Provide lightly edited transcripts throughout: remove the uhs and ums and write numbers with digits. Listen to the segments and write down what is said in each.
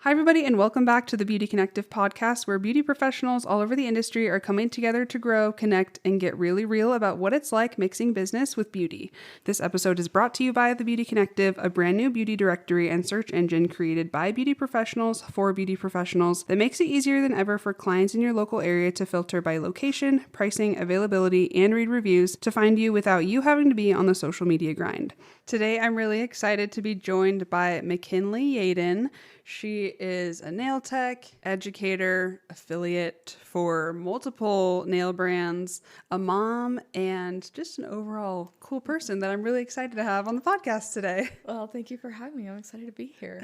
Hi, everybody, and welcome back to the Beauty Connective podcast, where beauty professionals all over the industry are coming together to grow, connect, and get really real about what it's like mixing business with beauty. This episode is brought to you by the Beauty Connective, a brand new beauty directory and search engine created by beauty professionals for beauty professionals that makes it easier than ever for clients in your local area to filter by location, pricing, availability, and read reviews to find you without you having to be on the social media grind. Today, I'm really excited to be joined by McKinnly Yadon. She is a nail tech, educator, affiliate for multiple nail brands, a mom, and just an overall cool person that I'm really excited to have on the podcast today. Well, thank you for having me. I'm excited to be here.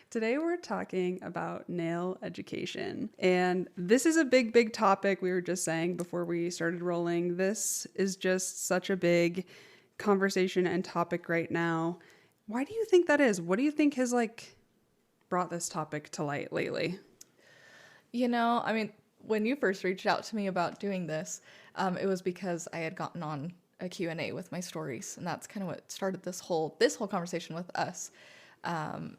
Today we're talking about nail education, and this is a big topic. We were just saying before we started rolling, this is just such a big conversation and topic right now. Why do you think that is? What do you think has brought this topic to light lately? When you first reached out to me about doing this, it was because I had gotten on a Q&A with my stories, and that's kind of what started this whole conversation with us,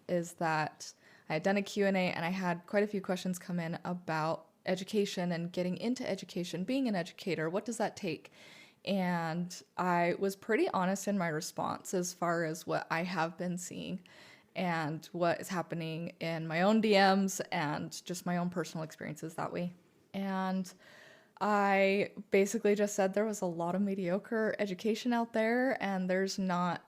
is that I had done a Q&A and I had quite a few questions come in about education and getting into education, being an educator. What does that take? And I was pretty honest in my response as far as what I have been seeing and what is happening in my own DMs and just my own personal experiences that way. And I basically just said there was a lot of mediocre education out there, and there's not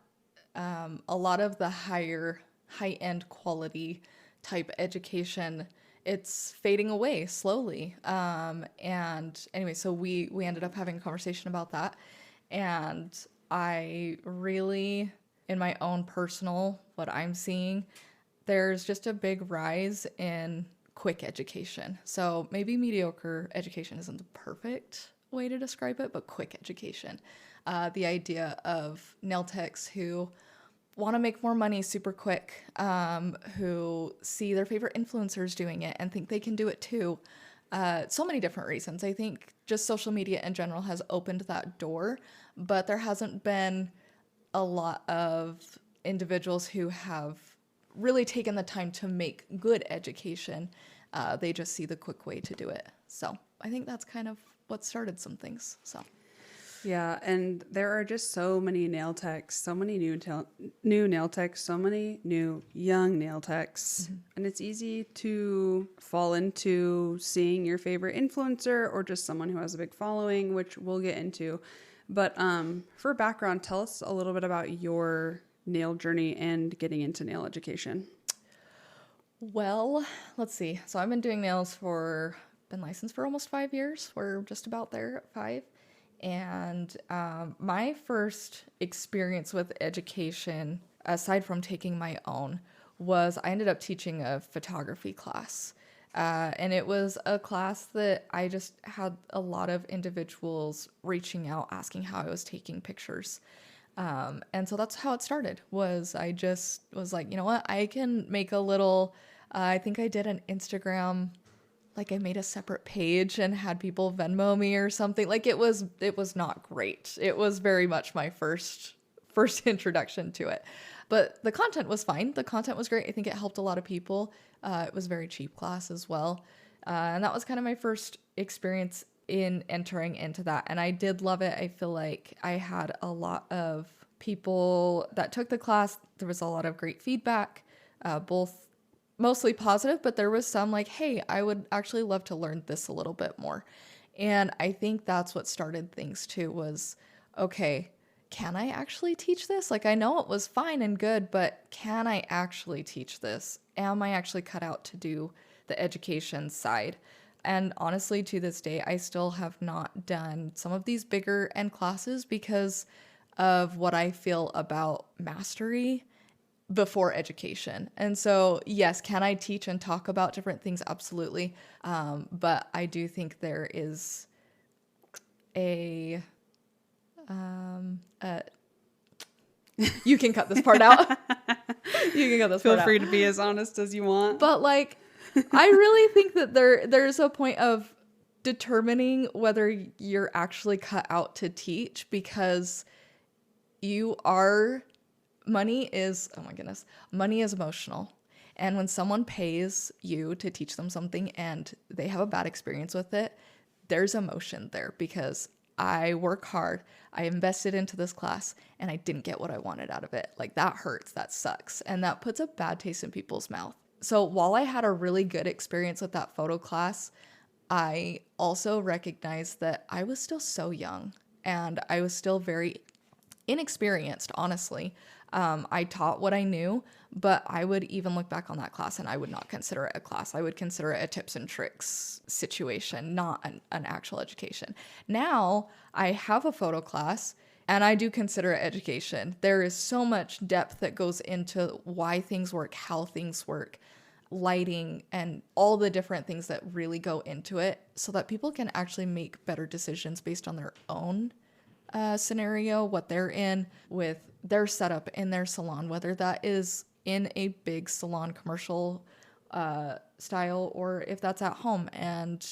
a lot of the high-end quality type education. It's fading away slowly. And anyway, so we ended up having a conversation about that. And I really, in my own personal, what I'm seeing, there's just a big rise in quick education. So maybe mediocre education isn't the perfect way to describe it, but quick education. The idea of nail techs who want to make more money super quick, who see their favorite influencers doing it and think they can do it too. So many different reasons. I think just social media in general has opened that door, but there hasn't been a lot of individuals who have really taken the time to make good education. They just see the quick way to do it. So I think that's kind of what started some things. So. Yeah, and there are just so many nail techs, so many new nail techs, so many new young nail techs. Mm-hmm. And it's easy to fall into seeing your favorite influencer or just someone who has a big following, which we'll get into. But for background, tell us a little bit about your nail journey and getting into nail education. Well, let's see. So I've been doing nails been licensed for almost 5 years. We're just about there at 5. And my first experience with education, aside from taking my own, was I ended up teaching a photography class. And it was a class that I just had a lot of individuals reaching out, asking how I was taking pictures. And so that's how it started, was I just was like, you know what, I can make a little, I think I did an Instagram, I made a separate page and had people Venmo me or something. It was not great. It was very much my first introduction to it. But the content was fine. The content was great. I think it helped a lot of people. It was a very cheap class as well. And that was kind of my first experience in entering into that. And I did love it. I feel like I had a lot of people that took the class. There was a lot of great feedback, both mostly positive, but there was some hey, I would actually love to learn this a little bit more. And I think that's what started things too, was, okay, can I actually teach this? I know it was fine and good, but can I actually teach this? Am I actually cut out to do the education side? And honestly, to this day, I still have not done some of these bigger end classes because of what I feel about mastery before education. And so, yes, can I teach and talk about different things? Absolutely. But I do think there is you can cut this part out. You can cut this part out. Feel free to be as honest as you want. But I really think that there's a point of determining whether you're actually cut out to teach, because money is emotional. And when someone pays you to teach them something and they have a bad experience with it, there's emotion there because I work hard, I invested into this class, and I didn't get what I wanted out of it. Like, that hurts, that sucks, and that puts a bad taste in people's mouth. So while I had a really good experience with that photo class, I also recognized that I was still so young and I was still very inexperienced, honestly. I taught what I knew, but I would even look back on that class and I would not consider it a class. I would consider it a tips and tricks situation, not an actual education. Now I have a photo class and I do consider it education. There is so much depth that goes into why things work, how things work, lighting, and all the different things that really go into it so that people can actually make better decisions based on their own scenario, what they're in with their setup in their salon, whether that is in a big salon commercial style or if that's at home. And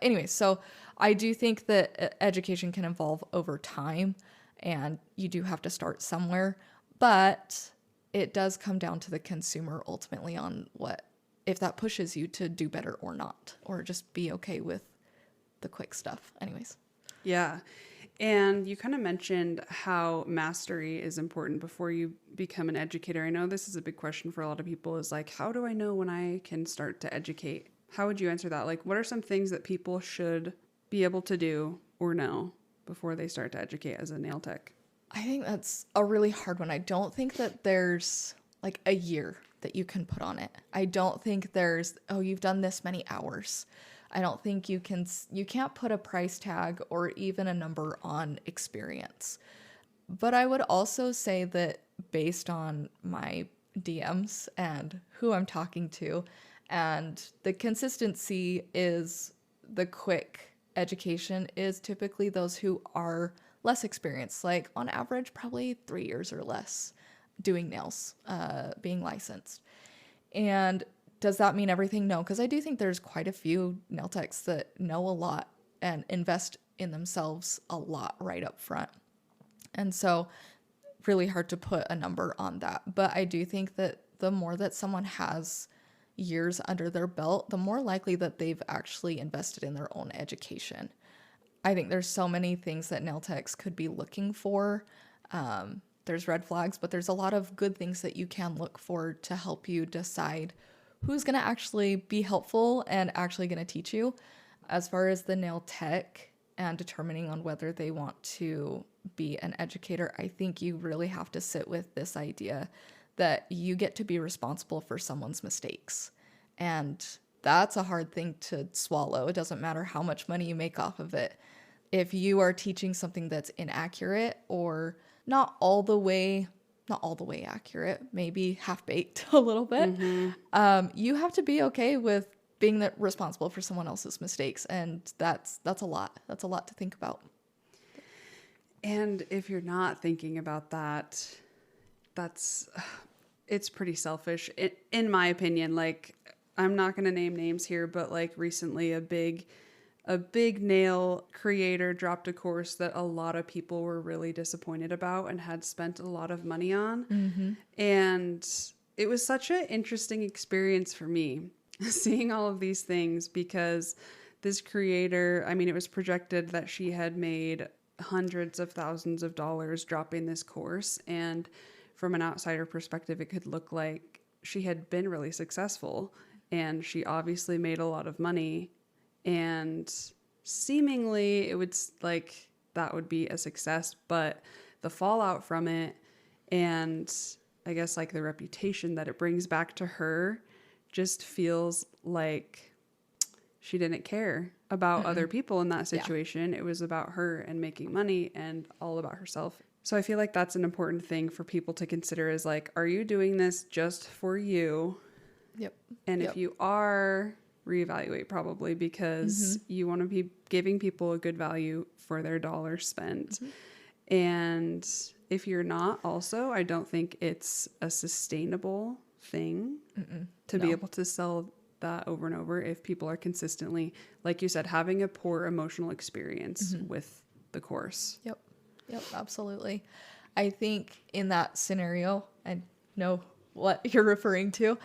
anyway, so I do think that education can evolve over time and you do have to start somewhere, but it does come down to the consumer ultimately on what, if that pushes you to do better or not, or just be okay with the quick stuff. Anyways. Yeah. And you kind of mentioned how mastery is important before you become an educator. I know this is a big question for a lot of people is like, how do I know when I can start to educate? How would you answer that? Like, what are some things that people should be able to do or know before they start to educate as a nail tech? I think that's a really hard one. I don't think that there's like a year that you can put on it. I don't think there's, oh, you've done this many hours. I don't think you can't put a price tag or even a number on experience. But I would also say that based on my DMs and who I'm talking to, and the consistency is the quick education is typically those who are less experienced, like on average, probably 3 years or less doing nails, being licensed. And does that mean everything? No, because I do think there's quite a few nail techs that know a lot and invest in themselves a lot right up front. And so really hard to put a number on that. But I do think that the more that someone has years under their belt, the more likely that they've actually invested in their own education. I think there's so many things that nail techs could be looking for. There's red flags, but there's a lot of good things that you can look for to help you decide who's going to actually be helpful and actually going to teach you. As far as the nail tech and determining on whether they want to be an educator, I think you really have to sit with this idea that you get to be responsible for someone's mistakes. And that's a hard thing to swallow. It doesn't matter how much money you make off of it. If you are teaching something that's inaccurate or not all the way accurate, maybe half-baked a little bit, you have to be okay with being responsible for someone else's mistakes. And that's a lot. That's a lot to think about. And if you're not thinking about that, it's pretty selfish. In my opinion, like, I'm not going to name names here, but like recently a big nail creator dropped a course that a lot of people were really disappointed about and had spent a lot of money on. Mm-hmm. And it was such an interesting experience for me seeing all of these things because this creator, I mean, it was projected that she had made hundreds of thousands of dollars dropping this course. And from an outsider perspective, it could look like she had been really successful and she obviously made a lot of money. And seemingly it would like that would be a success, but the fallout from it and I guess like the reputation that it brings back to her just feels like she didn't care about other people in that situation. Yeah. It was about her and making money and all about herself. So I feel like that's an important thing for people to consider is like, are you doing this just for you? Yep. And if you are, reevaluate probably because you want to be giving people a good value for their dollar spent. And if you're not also, I don't think it's a sustainable thing to be able to sell that over and over if people are consistently, like you said, having a poor emotional experience with the course. Yep, absolutely. I think in that scenario, I know what you're referring to,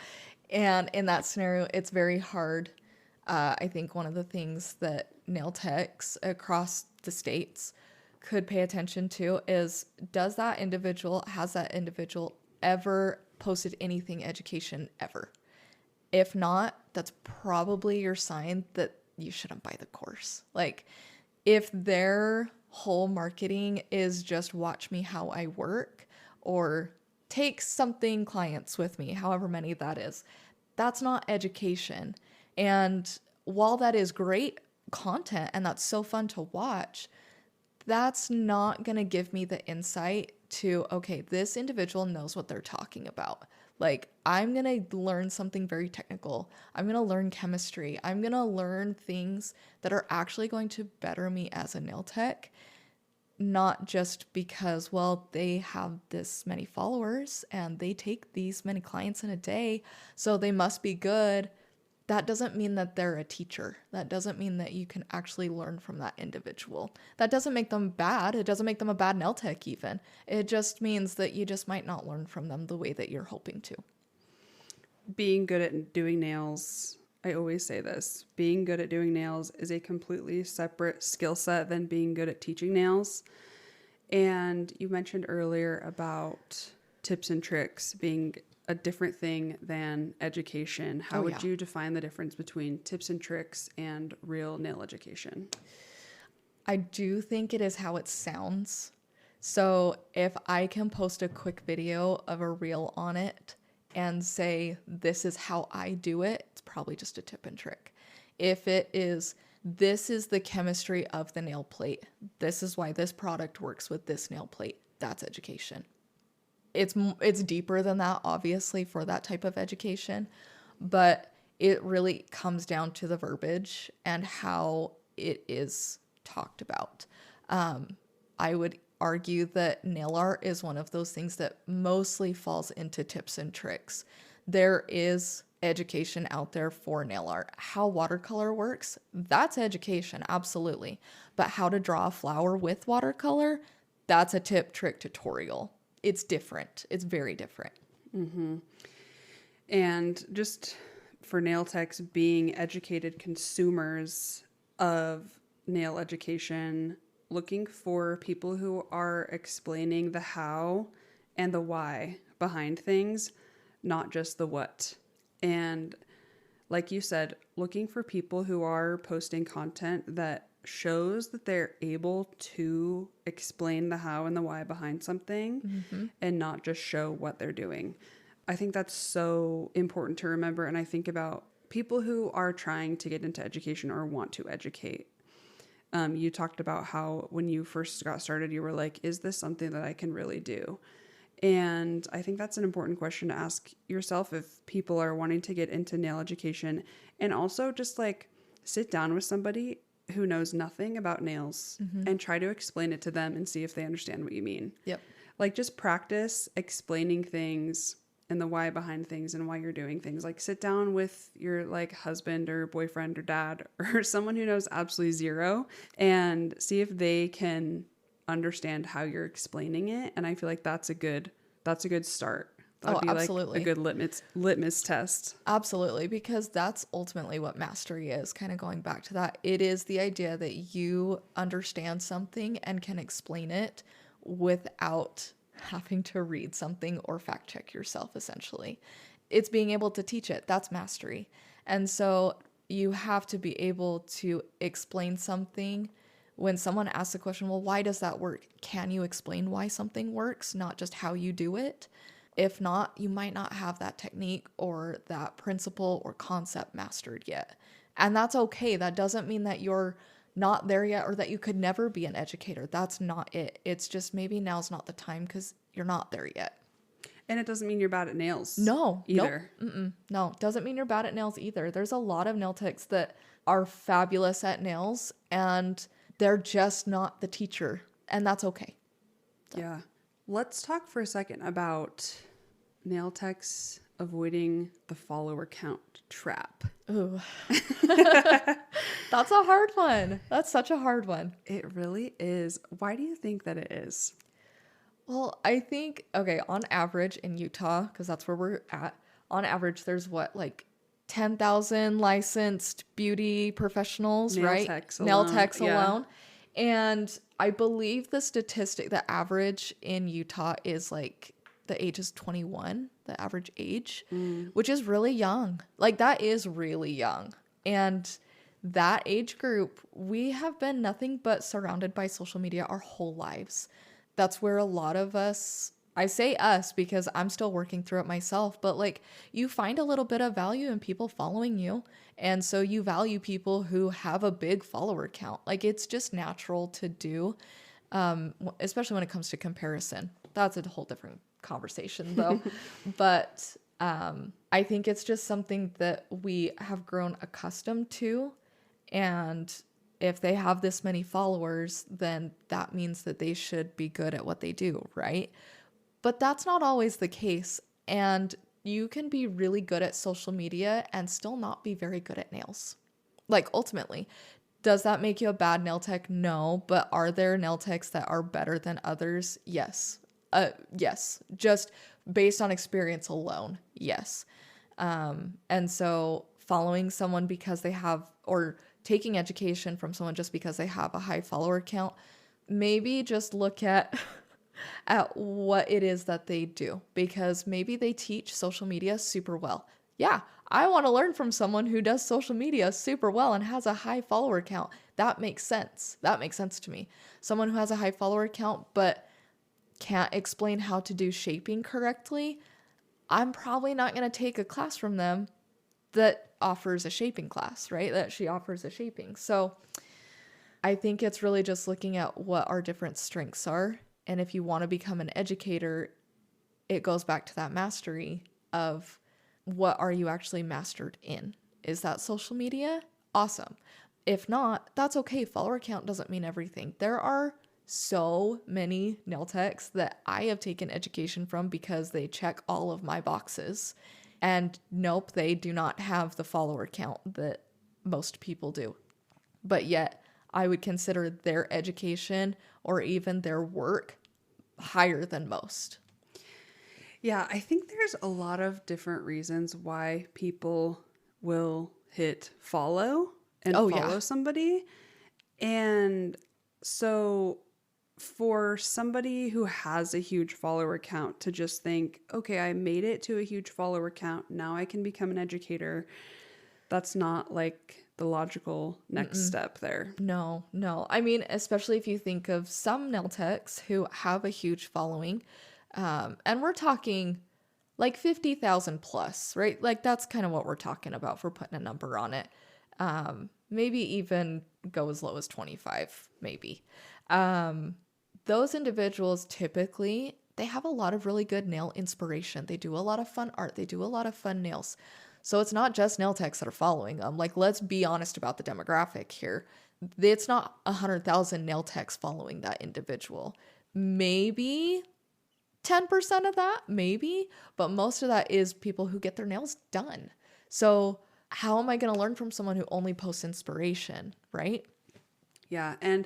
And in that scenario, it's very hard. I think one of the things that nail techs across the states could pay attention to is, has that individual ever posted anything education ever? If not, that's probably your sign that you shouldn't buy the course. Like, if their whole marketing is just watch me how I work, or take something clients with me, however many that is, that's not education. And while that is great content and that's so fun to watch, that's not going to give me the insight to, okay, this individual knows what they're talking about. Like, I'm going to learn something very technical. I'm going to learn chemistry. I'm going to learn things that are actually going to better me as a nail tech, not just because, well, they have this many followers and they take these many clients in a day, so they must be good. That doesn't mean that they're a teacher. That doesn't mean that you can actually learn from that individual. That doesn't make them bad. It doesn't make them a bad nail tech even. It just means that you just might not learn from them the way that you're hoping to. Being good at doing nails, I always say this, being good at doing nails is a completely separate skill set than being good at teaching nails. And you mentioned earlier about tips and tricks being a different thing than education. How would you define the difference between tips and tricks and real nail education? I do think it is how it sounds. So if I can post a quick video of a reel on it and say, this is how I do it, it's probably just a tip and trick. If it is, this is the chemistry of the nail plate, this is why this product works with this nail plate, that's education. It's deeper than that, obviously, for that type of education, but it really comes down to the verbiage and how it is talked about. I would argue that nail art is one of those things that mostly falls into tips and tricks. There is education out there for nail art. How watercolor works, that's education, absolutely. But how to draw a flower with watercolor, that's a tip, trick, tutorial. It's different. It's very different. Mm-hmm. And just for nail techs, being educated consumers of nail education, looking for people who are explaining the how and the why behind things, not just the what. And like you said, looking for people who are posting content that shows that they're able to explain the how and the why behind something, and not just show what they're doing. I think that's so important to remember. And I think about people who are trying to get into education or want to educate. You talked about how when you first got started, you were like, is this something that I can really do? And I think that's an important question to ask yourself if people are wanting to get into nail education, and also just like sit down with somebody who knows nothing about nails and try to explain it to them and see if they understand what you mean. Yep. Like, just practice explaining things and the why behind things and why you're doing things. Like, sit down with your like husband or boyfriend or dad or someone who knows absolutely zero and see if they can understand how you're explaining it. And I feel like that's a good start. That would be absolutely. like a good litmus test. Absolutely, because that's ultimately what mastery is, kind of going back to that. It is the idea that you understand something and can explain it without having to read something or fact check yourself, essentially. It's being able to teach it. That's mastery. And so you have to be able to explain something. When someone asks a question, well, why does that work? Can you explain why something works, not just how you do it? If not, you might not have that technique or that principle or concept mastered yet. And that's okay. That doesn't mean that you're not there yet or that you could never be an educator. That's not it. It's just maybe now's not the time because you're not there yet. And it doesn't mean you're bad at nails. No. Either. Nope. No, doesn't mean you're bad at nails either. There's a lot of nail techs that are fabulous at nails and they're just not the teacher. And that's okay. So. Yeah. Let's talk for a second about nail techs avoiding the follower count trap. Ooh. That's a hard one. That's such a hard one. It really is. Why do you think that it is? Well, I think, okay, on average in Utah, because that's where we're at, on average, there's what, like 10,000 licensed beauty professionals, Nail right? techs Nail alone, techs yeah. alone. And I believe the average in Utah is like the age is 21, the average age, which is really young. Like that is really young. And that age group, we have been nothing but surrounded by social media our whole lives. That's where a lot of us, I say us because I'm still working through it myself, but like you find a little bit of value in people following you. And so you value people who have a big follower count. Like it's just natural to do, especially when it comes to comparison. That's a whole different conversation though. But I think it's just something that we have grown accustomed to. And if they have this many followers, then that means that they should be good at what they do, right? But that's not always the case. And you can be really good at social media and still not be very good at nails. Like ultimately, does that make you a bad nail tech? No. But are there nail techs that are better than others? Yes. Yes. Just based on experience alone. Yes. And so following someone because they have, or taking education from someone just because they have a high follower count, maybe just look at what it is that they do, because maybe they teach social media super well. Yeah, I want to learn from someone who does social media super well and has a high follower count. That makes sense. That makes sense to me. Someone who has a high follower count but can't explain how to do shaping correctly, I'm probably not going to take a class from them that offers a shaping class, right? That she offers a shaping. So I think it's really just looking at what our different strengths are. And if you want to become an educator, it goes back to that mastery of what are you actually mastered in? Is that social media? Awesome. If not, that's okay. Follower count doesn't mean everything. There are so many nail techs that I have taken education from because they check all of my boxes. And nope, they do not have the follower count that most people do. But yet, I would consider their education or even their work higher than most. Yeah, I think there's a lot of different reasons why people will hit follow and follow somebody. And so for somebody who has a huge follower count to just think, okay, I made it to a huge follower count, now I can become an educator, that's not like the logical next step there. No. I mean, especially if you think of some nail techs who have a huge following, and we're talking like 50,000 plus, right? Like that's kind of what we're talking about for putting a number on it. Maybe even go as low as 25, maybe. Those individuals typically, they have a lot of really good nail inspiration. They do a lot of fun art. They do a lot of fun nails. So it's not just nail techs that are following them. Like, let's be honest about the demographic here. It's not 100,000 nail techs following that individual. Maybe 10% of that, maybe, but most of that is people who get their nails done. So how am I going to learn from someone who only posts inspiration, right? Yeah, and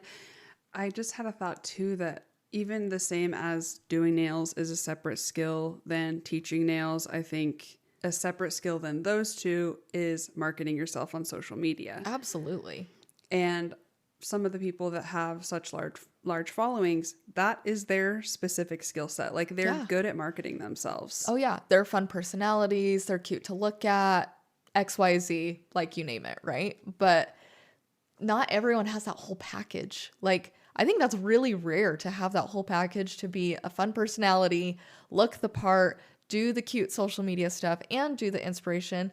I just had a thought too that even the same as doing nails is a separate skill than teaching nails, I think a separate skill than those two is marketing yourself on social media. Absolutely. And some of the people that have such large followings, that is their specific skill set. Like they're good at marketing themselves. Oh yeah, they're fun personalities, they're cute to look at, XYZ, like you name it, right? But not everyone has that whole package. Like I think that's really rare to have that whole package, to be a fun personality, look the part, do the cute social media stuff, and do the inspiration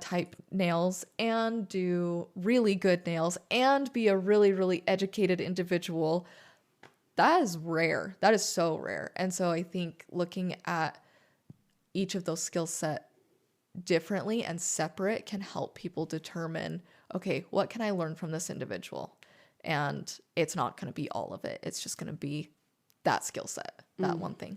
type nails, and do really good nails, and be a really, really educated individual. That is rare. That is so rare. And so I think looking at each of those skill set differently and separate can help people determine, okay, what can I learn from this individual? And it's not going to be all of it. It's just going to be that skill set, that one thing.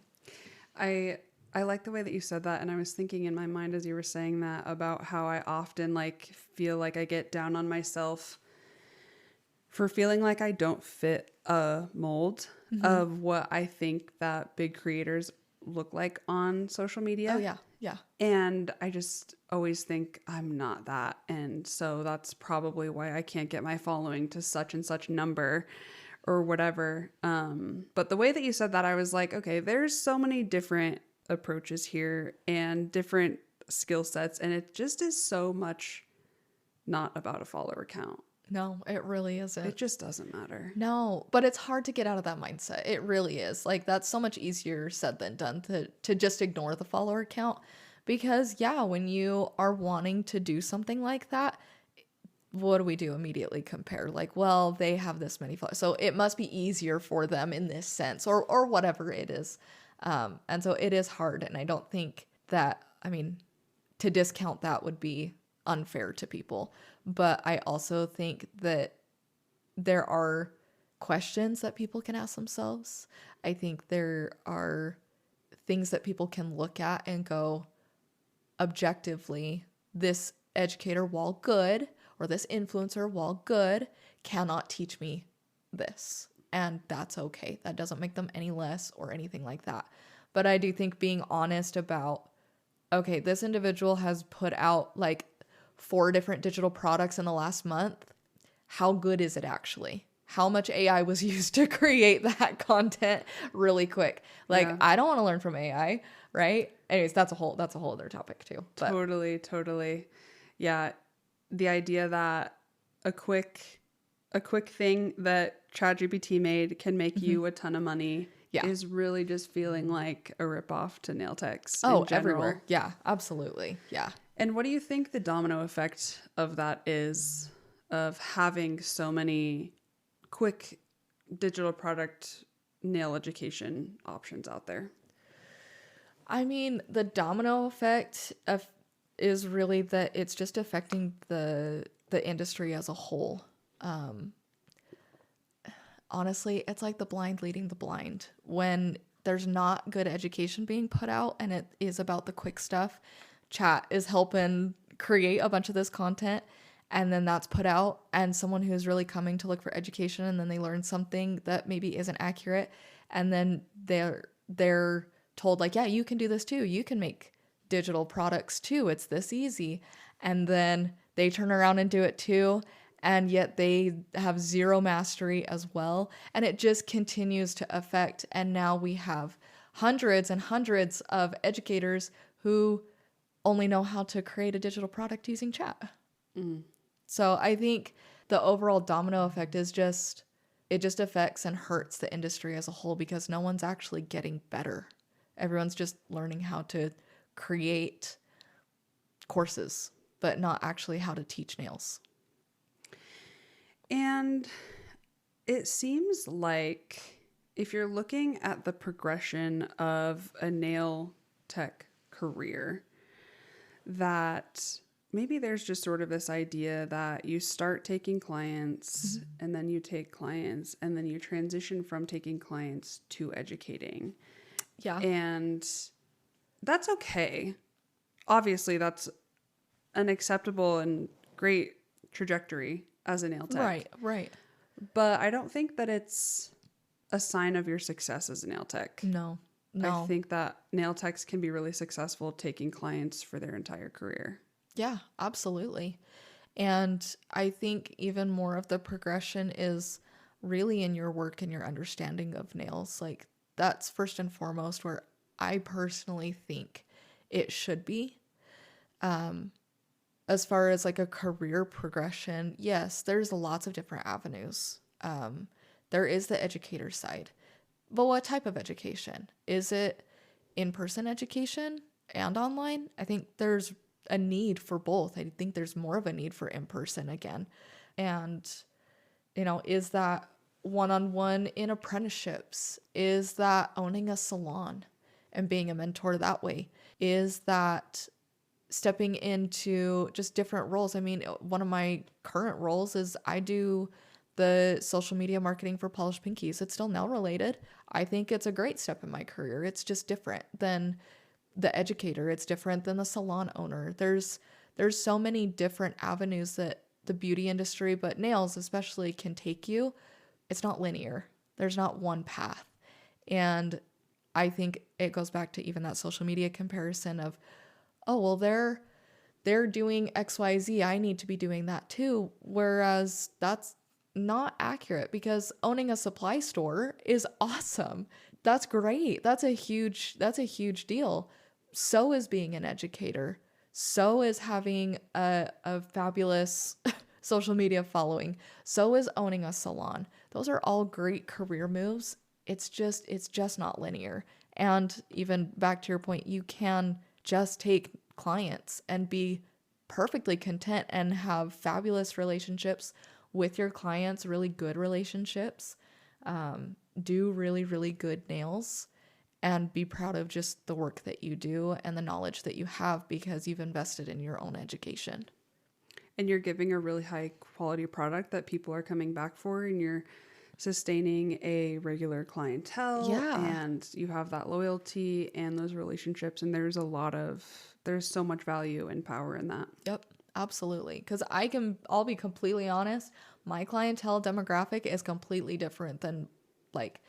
I like the way that you said that. And I was thinking in my mind as you were saying that about how I often like feel like I get down on myself for feeling like I don't fit a mold of what I think that big creators look like on social media. Oh, yeah. Yeah. And I just always think I'm not that. And so that's probably why I can't get my following to such and such number or whatever. But the way that you said that, I was like, okay, there's so many different approaches here and different skill sets. And it just is so much not about a follower count. No, it really isn't. It just doesn't matter. No, but it's hard to get out of that mindset. It really is. Like, that's so much easier said than done to just ignore the follower count. Because, yeah, when you are wanting to do something like that, what do we do? Immediately compare. Like, well, they have this many followers, so it must be easier for them in this sense, or whatever it is. And so it is hard. And I don't think that, I mean, to discount that would be unfair to people. But I also think that there are questions that people can ask themselves. I think there are things that people can look at and go, objectively, this educator, while good, or this influencer, while good, cannot teach me this. And that's okay. That doesn't make them any less or anything like that. But I do think being honest about, okay, this individual has put out like 4 different digital products in the last month. How good is it actually? How much AI was used to create that content really quick? Like, yeah. I don't want to learn from AI, right? Anyways, that's a whole other topic too. But. Totally. Yeah. The idea that a quick thing that ChatGPT made can make you a ton of money is really just feeling like a ripoff to nail techs. Oh, everywhere. Yeah, absolutely. Yeah. And what do you think the domino effect of that is, of having so many quick digital product nail education options out there? I mean, the domino effect is really that it's just affecting the industry as a whole. Honestly, it's like the blind leading the blind. When there's not good education being put out and it is about the quick stuff, chat is helping create a bunch of this content, and then that's put out, and someone who's really coming to look for education, and then they learn something that maybe isn't accurate, and then they're told like, yeah, you can do this too. You can make digital products too. It's this easy. And then they turn around and do it too. And yet they have zero mastery as well. And it just continues to affect. And now we have hundreds and hundreds of educators who only know how to create a digital product using chat. So I think the overall domino effect is it just affects and hurts the industry as a whole, because no one's actually getting better. Everyone's just learning how to create courses, but not actually how to teach nails. And it seems like if you're looking at the progression of a nail tech career, that maybe there's just sort of this idea that you start taking clients and then you take clients and then you transition from taking clients to educating. Yeah. And that's okay. Obviously, that's an acceptable and great trajectory as a nail tech. Right. But I don't think that it's a sign of your success as a nail tech. No. I think that nail techs can be really successful taking clients for their entire career. Yeah, absolutely. And I think even more of the progression is really in your work and your understanding of nails. Like, that's first and foremost where I personally think it should be. As far as like a career progression, yes, there's lots of different avenues. There is the educator side. But what type of education? Is it in-person education and online? I think there's a need for both. I think there's more of a need for in-person again. And, is that one-on-one in apprenticeships? Is that owning a salon and being a mentor that way? Is that stepping into just different roles? I mean, one of my current roles is I do the social media marketing for Polished Pinkies. It's still nail related. I think it's a great step in my career. It's just different than the educator. It's different than the salon owner. There's so many different avenues that the beauty industry, but nails especially, can take you. It's not linear. There's not one path. And I think it goes back to even that social media comparison of, oh, well, they're doing XYZ. I need to be doing that too. Whereas that's not accurate, because owning a supply store is awesome. That's great. That's a huge deal. So is being an educator. So is having a fabulous social media following. So is owning a salon. Those are all great career moves. It's just not linear. And even back to your point, you can just take clients and be perfectly content and have fabulous relationships with your clients, really good relationships, do really, really good nails, and be proud of just the work that you do and the knowledge that you have because you've invested in your own education. And you're giving a really high quality product that people are coming back for, and you're sustaining a regular clientele. Yeah. And you have that loyalty and those relationships. And there's so much value and power in that. Yep, absolutely. Because I'll be completely honest, my clientele demographic is completely different than like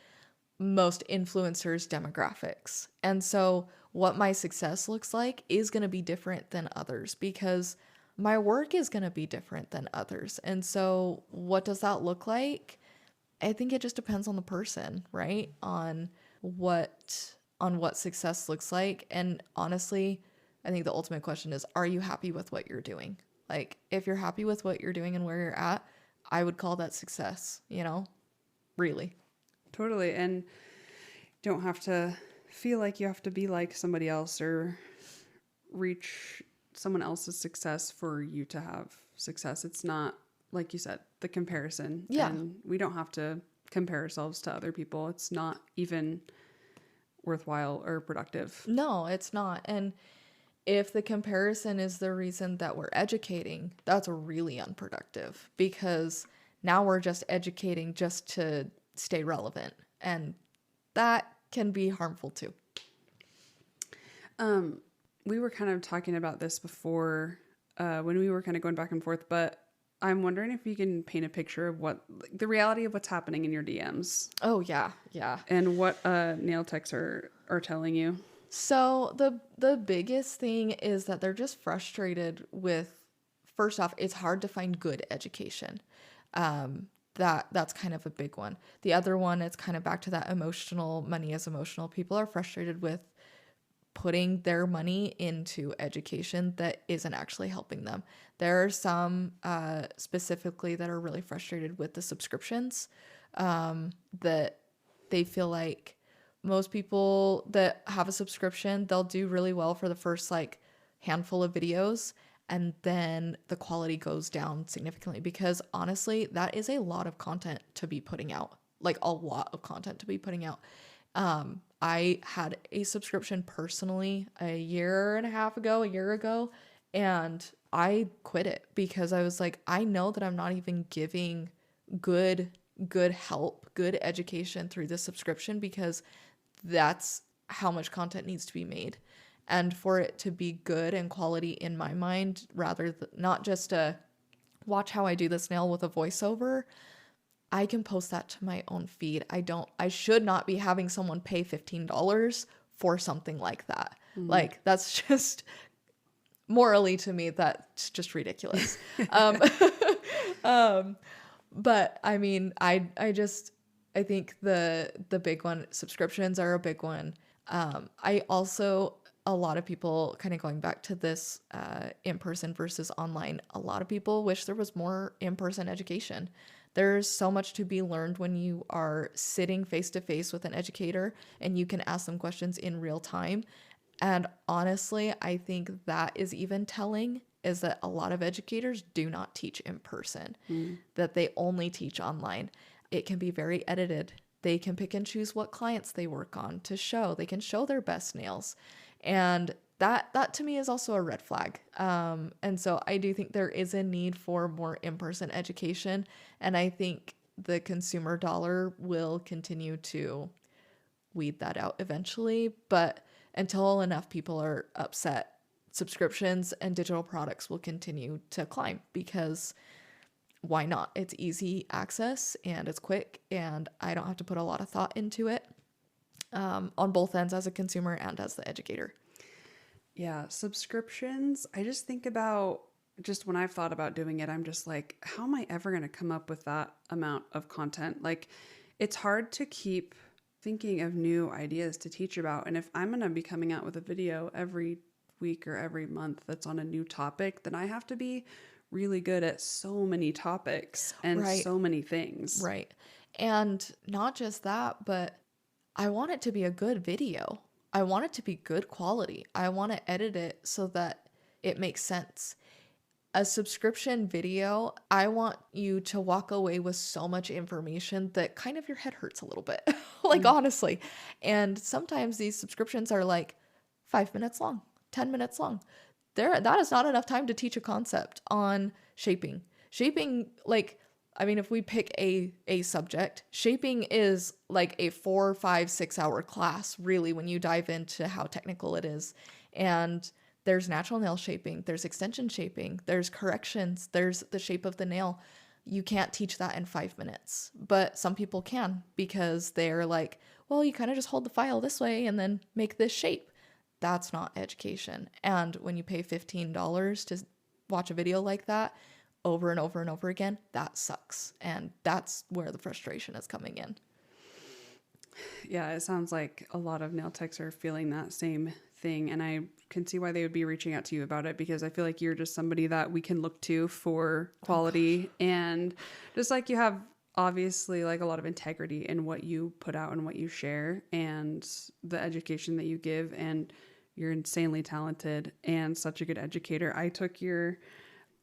most influencers' demographics. And so what my success looks like is going to be different than others because my work is going to be different than others. And so what does that look like? I think it just depends on the person, right? On what success looks like. And honestly, I think the ultimate question is, are you happy with what you're doing? Like, if you're happy with what you're doing and where you're at, I would call that success, really. Totally. And don't have to feel like you have to be like somebody else or reach someone else's success for you to have success. It's not, like you said, the comparison. Yeah. And we don't have to compare ourselves to other people. It's not even worthwhile or productive. No, it's not. And if the comparison is the reason that we're educating, that's really unproductive because now we're just educating just to stay relevant. And that can be harmful too. We were kind of talking about this before when we were kind of going back and forth, but I'm wondering if you can paint a picture of the reality of what's happening in your DMs. Oh, yeah. Yeah. And what nail techs are telling you. So the biggest thing is that they're just frustrated with, first off, it's hard to find good education. That's kind of a big one. The other one, it's kind of back to that emotional, money is emotional. People are frustrated with putting their money into education that isn't actually helping them. There are some specifically that are really frustrated with the subscriptions, that they feel like most people that have a subscription, they'll do really well for the first handful of videos, and then the quality goes down significantly because honestly, that is a lot of content to be putting out, a lot of content to be putting out. I had a subscription personally a year ago, and I quit it because I was like, I know that I'm not even giving good help, good education through this subscription because that's how much content needs to be made. And for it to be good and quality in my mind, rather than not just a watch how I do this nail with a voiceover, I can post that to my own feed. I should not be having someone pay $15 for something like that. Mm-hmm. That's just morally to me, that's just ridiculous. But I mean, I think the big one, subscriptions are a big one. I also, a lot of people kind of going back to this in-person versus online, a lot of people wish there was more in-person education. There's so much to be learned when you are sitting face to face with an educator and you can ask them questions in real time. And honestly, I think that is even telling is that a lot of educators do not teach in person, that they only teach online. It can be very edited. They can pick and choose what clients they work on to show. They can show their best nails. And that to me is also a red flag. And so I do think there is a need for more in-person education. And I think the consumer dollar will continue to weed that out eventually. But until enough people are upset, subscriptions and digital products will continue to climb because why not? It's easy access and it's quick and I don't have to put a lot of thought into it. on both ends, as a consumer and as the educator. Yeah, subscriptions. I just think about, just when I've thought about doing it, I'm just like, how am I ever going to come up with that amount of content? Like, it's hard to keep thinking of new ideas to teach about. And if I'm going to be coming out with a video every week or every month that's on a new topic, then I have to be really good at so many topics and Right. so many things. Right. And not just that, but I want it to be a good video. I want it to be good quality. I want to edit it so that it makes sense. A subscription video, I want you to walk away with so much information that kind of your head hurts a little bit, like honestly. And sometimes these subscriptions are like 5 minutes long, 10 minutes long. That is not enough time to teach a concept on shaping. Shaping, like, I mean, if we pick a subject, shaping is like a 4, 5, 6 hour class, really, when you dive into how technical it is. And there's natural nail shaping, there's extension shaping, there's corrections, there's the shape of the nail. You can't teach that in 5 minutes, but some people can, because they're like, well, you kind of just hold the file this way and then make this shape. That's not education. And when you pay $15 to watch a video like that over and over and over again, that sucks. And that's where the frustration is coming in. Yeah, it sounds like a lot of nail techs are feeling that same thing. And I can see why they would be reaching out to you about it, because I feel like you're just somebody that we can look to for quality. And just like you have obviously like a lot of integrity in what you put out and what you share and the education that you give. And you're insanely talented and such a good educator. I took your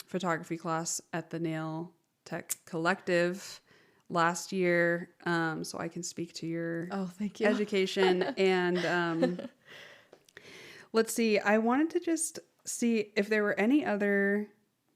photography class at the Nail Tech Collective last year, so I can speak to your thank you. education. And let's see, I wanted to just see if there were any other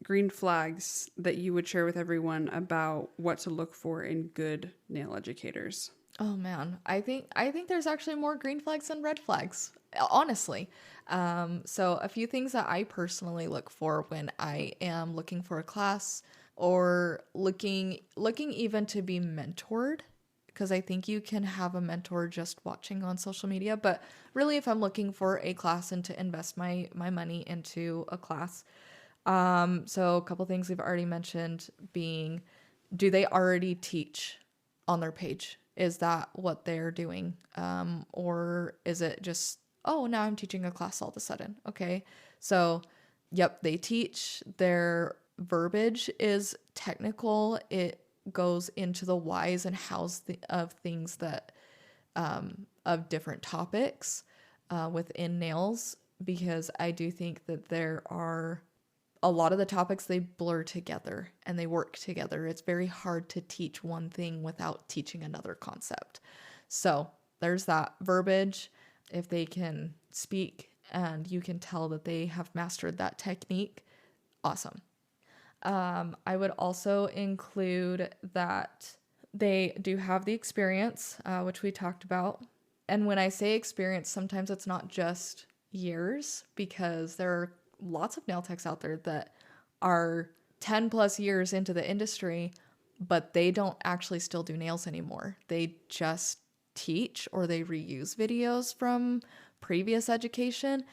green flags that you would share with everyone about what to look for in good nail educators. Oh man, I think there's actually more green flags than red flags, honestly. So a few things that I personally look for when I am looking for a class, or looking even to be mentored, because I think you can have a mentor just watching on social media. But really, if I'm looking for a class and to invest my money into a class, so a couple things we've already mentioned being, do they already teach on their page? Is that what they're doing? Or is it just, oh, now I'm teaching a class all of a sudden? Okay. So, yep, they teach. Their verbiage is technical. It goes into the whys and hows of things that, of different topics within nails, because I do think that there are a lot of the topics, they blur together and they work together. It's very hard to teach one thing without teaching another concept. So there's that verbiage. If they can speak and you can tell that they have mastered that technique, awesome. I would also include that they do have the experience, which we talked about. And when I say experience, sometimes it's not just years, because there are lots of nail techs out there that are 10 plus years into the industry, but they don't actually still do nails anymore. They just teach, or they reuse videos from previous education.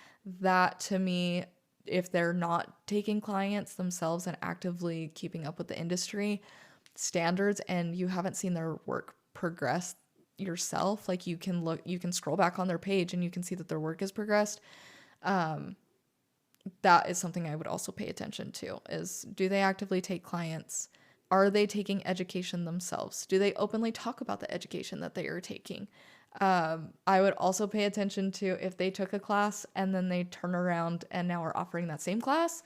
That, to me, if they're not taking clients themselves and actively keeping up with the industry standards, and you haven't seen their work progress yourself, like you can scroll back on their page and you can see that their work has progressed. That is something I would also pay attention to, is, do they actively take clients? Are they taking education themselves? Do they openly talk about the education that they are taking? I would also pay attention to if they took a class and then they turn around and now are offering that same class.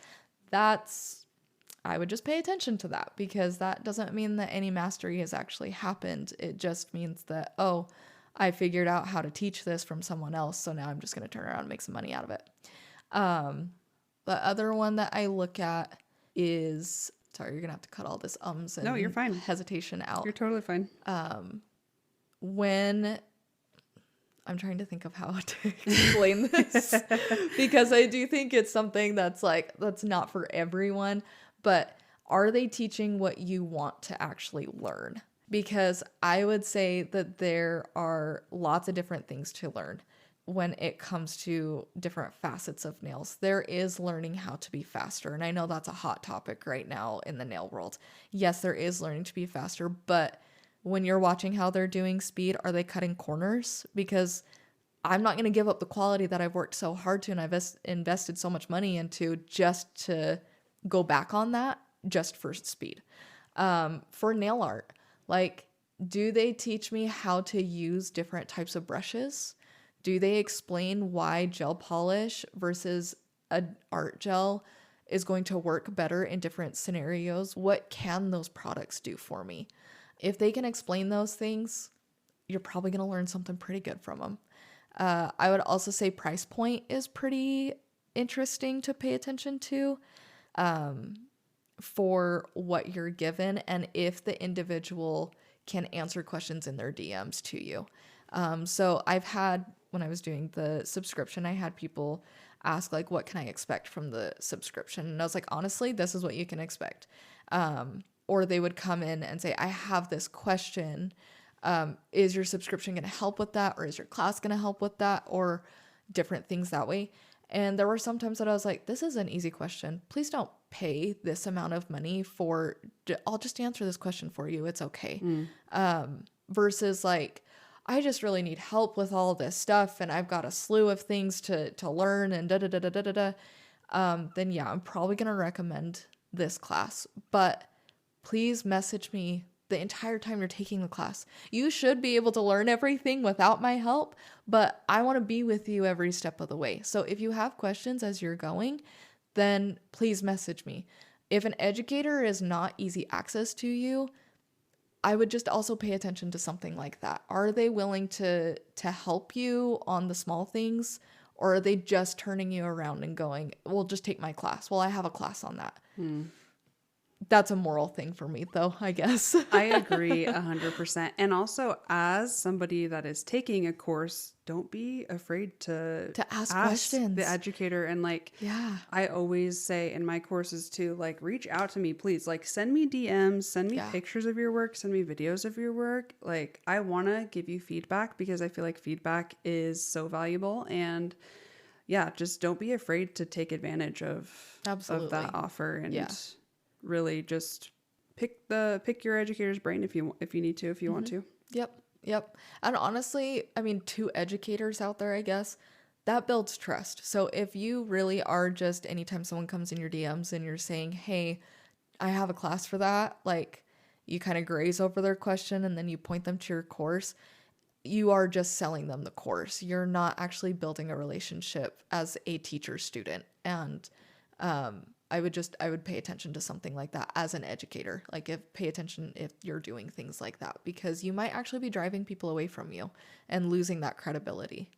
I would just pay attention to that, because that doesn't mean that any mastery has actually happened. It just means that, oh, I figured out how to teach this from someone else, so now I'm just going to turn around and make some money out of it. The other one that I look at is, sorry, you're going to have to cut all this ums and No, you're fine. hesitation out. You're totally fine. When I'm trying to think of how to explain this, because I do think it's something that's not for everyone, but are they teaching what you want to actually learn? because I would say that there are lots of different things to learn when it comes to different facets of nails. There is learning how to be faster. And I know that's a hot topic right now in the nail world. Yes, there is learning to be faster, but when you're watching how they're doing speed, are they cutting corners? Because I'm not going to give up the quality that I've worked so hard to and I've invested so much money into just to go back on that just for speed. For nail art, like, do they teach me how to use different types of brushes? Do they explain why gel polish versus a art gel is going to work better in different scenarios? What can those products do for me? If they can explain those things, you're probably going to learn something pretty good from them. I would also say price point is pretty interesting to pay attention to for what you're given, and if the individual can answer questions in their DMs to you. So I've had, when I was doing the subscription, I had people ask, like, what can I expect from the subscription? And I was like, honestly, this is what you can expect. Or they would come in and say, I have this question. Is your subscription going to help with that? Or is your class going to help with that? Or different things that way. And there were some times that I was like, this is an easy question. Please don't pay this amount of money for, I'll just answer this question for you. It's okay. Versus like, I just really need help with all this stuff and I've got a slew of things to learn and then yeah, I'm probably going to recommend this class. But please message me the entire time you're taking the class. You should be able to learn everything without my help, but I want to be with you every step of the way. So if you have questions as you're going, then please message me. If an educator is not easy access to you, I would just also pay attention to something like that. Are they willing to help you on the small things, or are they just turning you around and going, well, just take my class. Well, I have a class on that. That's a moral thing for me, though, I guess. I agree 100%. And also, as somebody that is taking a course, don't be afraid to ask questions. The educator. And like, Yeah. I always say in my courses too, like, reach out to me, please. Like, send me DMs, send me pictures of your work, send me videos of your work. Like, I want to give you feedback because I feel like feedback is so valuable. And yeah, just don't be afraid to take advantage of that offer. And really just pick your educator's brain if you need to, if you want to. Yep. And honestly, I mean, 2 educators out there, I guess, that builds trust. So if you really are just, anytime someone comes in your DMs and you're saying, hey, I have a class for that, like, you kind of graze over their question and then you point them to your course, you are just selling them the course. You're not actually building a relationship as a teacher student. And I would pay attention to something like that as an educator. Like, pay attention if you're doing things like that, because you might actually be driving people away from you and losing that credibility.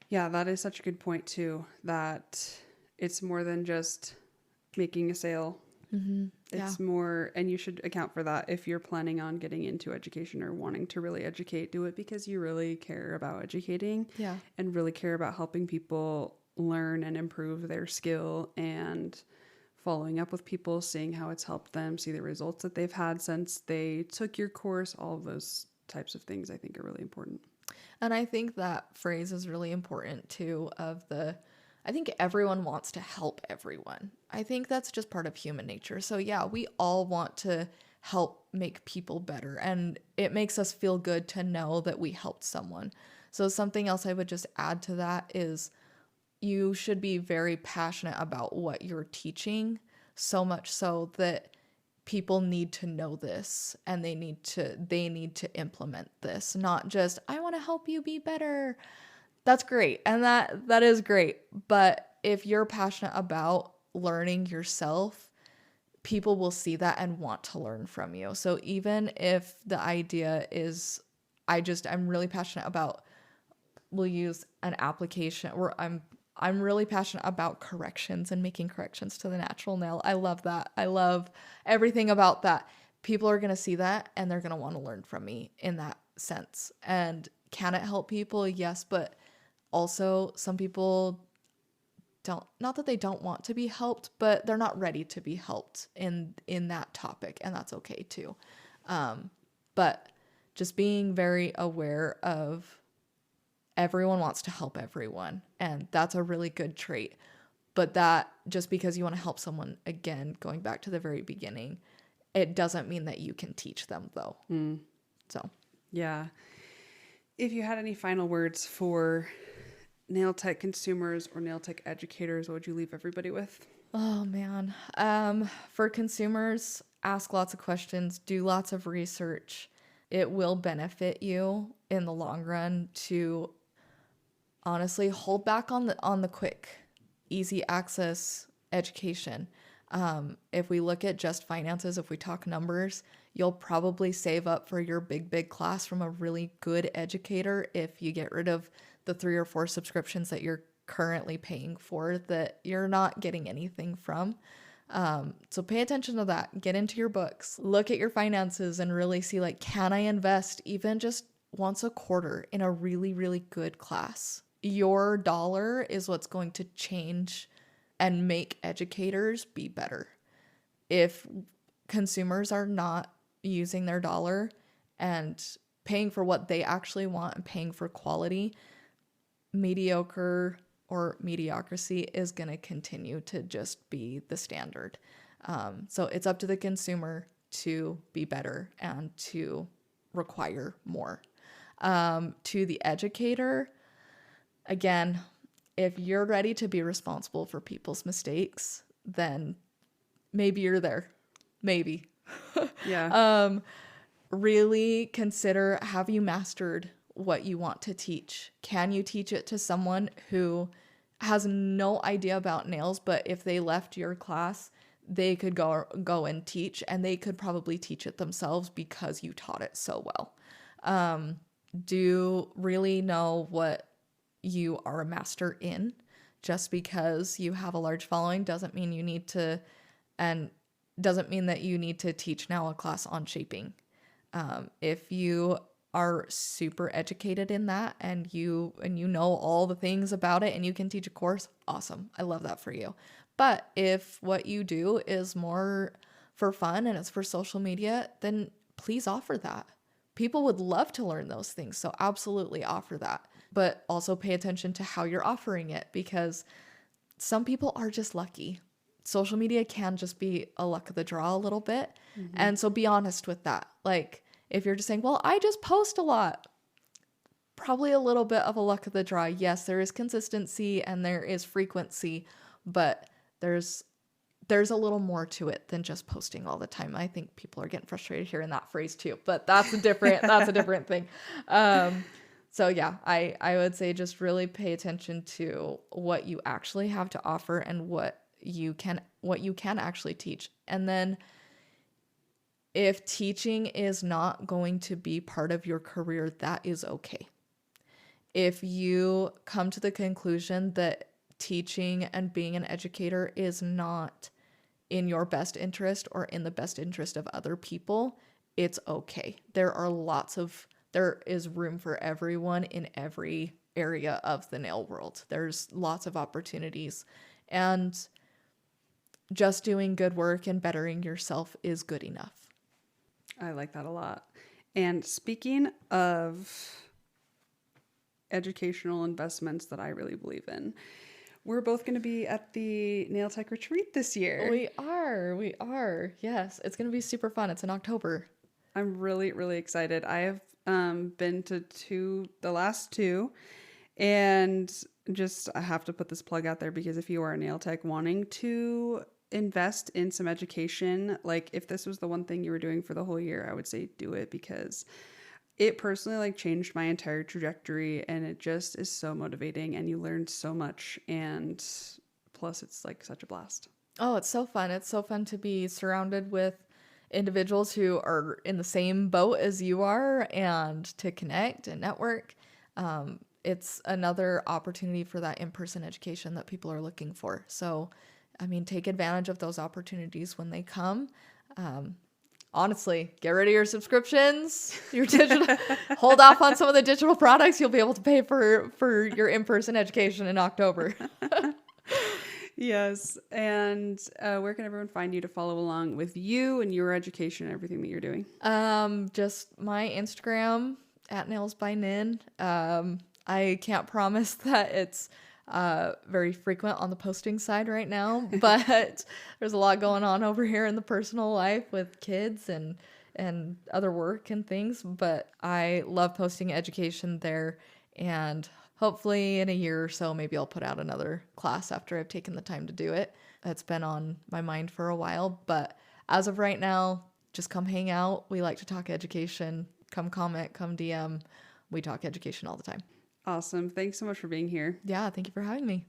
Yeah, that is such a good point too, that it's more than just making a sale. It's more, and you should account for that if you're planning on getting into education or wanting to really educate. Do it because you really care about educating and really care about helping people learn and improve their skill, and following up with people, seeing how it's helped them, see the results that they've had since they took your course. All of those types of things I think are really important. And I think that phrase is really important too, I think everyone wants to help everyone. I think that's just part of human nature. So yeah, we all want to help make people better, and it makes us feel good to know that we helped someone. So something else I would just add to that is, you should be very passionate about what you're teaching, so much so that people need to know this and they need to implement this, not just, I want to help you be better. That's great. And that is great. But if you're passionate about learning yourself, people will see that and want to learn from you. So even if the idea is, I'm really passionate about, we'll use an application, or I'm really passionate about corrections and making corrections to the natural nail. I love that. I love everything about that. People are going to see that and they're going to want to learn from me in that sense. And can it help people? Yes, but also some people not that they don't want to be helped, but they're not ready to be helped in that topic, and that's okay too. But just being very aware of everyone wants to help everyone, and that's a really good trait. But that just because you want to help someone, again, going back to the very beginning, it doesn't mean that you can teach them though. So yeah. If you had any final words for nail tech consumers or nail tech educators, what would you leave everybody with? Oh man. For consumers, ask lots of questions, do lots of research. It will benefit you in the long run to honestly hold back on the quick, easy access education. If we look at just finances, if we talk numbers, you'll probably save up for your big class from a really good educator if you get rid of the 3 or 4 subscriptions that you're currently paying for that you're not getting anything from. So pay attention to that. Get into your books. Look at your finances and really see, like, can I invest even just once a quarter in a really, really good class? Your dollar is what's going to change and make educators be better. If consumers are not using their dollar and paying for what they actually want and paying for quality, mediocre or mediocrity is going to continue to just be the standard. So it's up to the consumer to be better and to require more. To the educator, again, if you're ready to be responsible for people's mistakes, then maybe you're there. Maybe. Yeah. Really consider, have you mastered what you want to teach? Can you teach it to someone who has no idea about nails, but if they left your class, they could go and teach, and they could probably teach it themselves because you taught it so well. Do really know what you are a master in. Just because you have a large following doesn't mean you need to, and doesn't mean that you need to teach now a class on shaping. If you are super educated in that and you know all the things about it and you can teach a course, awesome. I love that for you. But if what you do is more for fun and it's for social media, then please offer that. People would love to learn those things, so absolutely offer that. But also pay attention to how you're offering it, because some people are just lucky. Social media can just be a luck of the draw a little bit. Mm-hmm. And so be honest with that. Like, if you're just saying, well, I just post a lot, probably a little bit of a luck of the draw. Yes, there is consistency and there is frequency, but there's a little more to it than just posting all the time. I think people are getting frustrated hearing that phrase too, but that's a different thing. So yeah, I would say just really pay attention to what you actually have to offer and what you can actually teach. And then if teaching is not going to be part of your career, that is okay. If you come to the conclusion that teaching and being an educator is not in your best interest or in the best interest of other people, it's okay. There is room for everyone in every area of the nail world. There's lots of opportunities, and just doing good work and bettering yourself is good enough. I like that a lot. And speaking of educational investments that I really believe in, we're both going to be at the Nail Tech Retreat this year. We are. Yes, it's going to be super fun. It's in October. I'm really, really excited. I have been to the last 2, and just I have to put this plug out there, because if you are a nail tech wanting to invest in some education, like if this was the one thing you were doing for the whole year, I would say do it, because it personally like changed my entire trajectory, and it just is so motivating, and you learn so much, and plus it's like such a blast. Oh, it's so fun. It's so fun to be surrounded with individuals who are in the same boat as you are, and to connect and network. It's another opportunity for that in-person education that people are looking for. So, I mean, take advantage of those opportunities when they come. Honestly, get rid of your subscriptions, your digital, hold off on some of the digital products. You'll be able to pay for your in-person education in October. Yes. And where can everyone find you to follow along with you and your education and everything that you're doing? Just my Instagram at Nails by Nin. I can't promise that it's very frequent on the posting side right now, but there's a lot going on over here in the personal life with kids and other work and things. But I love posting education there, and hopefully in a year or so, maybe I'll put out another class after I've taken the time to do it. It's been on my mind for a while, but as of right now, just come hang out. We like to talk education. Come comment, come DM. We talk education all the time. Awesome. Thanks so much for being here. Yeah, thank you for having me.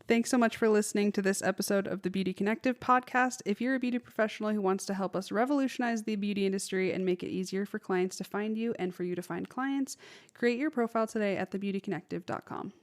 Thanks so much for listening to this episode of the Beauty Connective podcast. If you're a beauty professional who wants to help us revolutionize the beauty industry and make it easier for clients to find you and for you to find clients, create your profile today at thebeautyconnective.com.